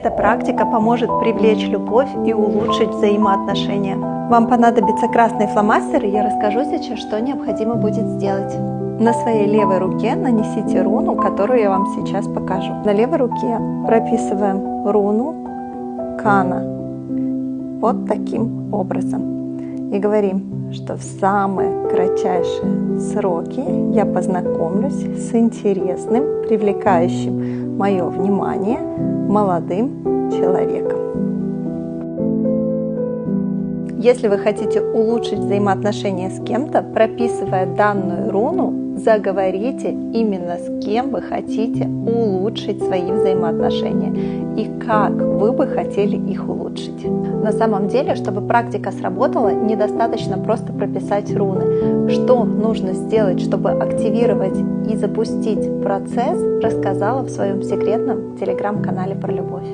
Эта практика поможет привлечь любовь и улучшить взаимоотношения. Вам понадобится красный фломастер, и я расскажу сейчас, что необходимо будет сделать. На своей левой руке нанесите руну, которую я вам сейчас покажу. На левой руке прописываем руну Кана вот таким образом. И говорим, что в самые кратчайшие сроки я познакомлюсь с интересным, привлекающим мое внимание молодым человеком. Если вы хотите улучшить взаимоотношения с кем-то, прописывая данную руну, заговорите именно с кем вы хотите улучшить свои взаимоотношения и как вы бы хотели их улучшить. На самом деле, чтобы практика сработала, недостаточно просто прописать руны. Что нужно сделать, чтобы активировать и запустить процесс, рассказала в своем секретном телеграм-канале про любовь.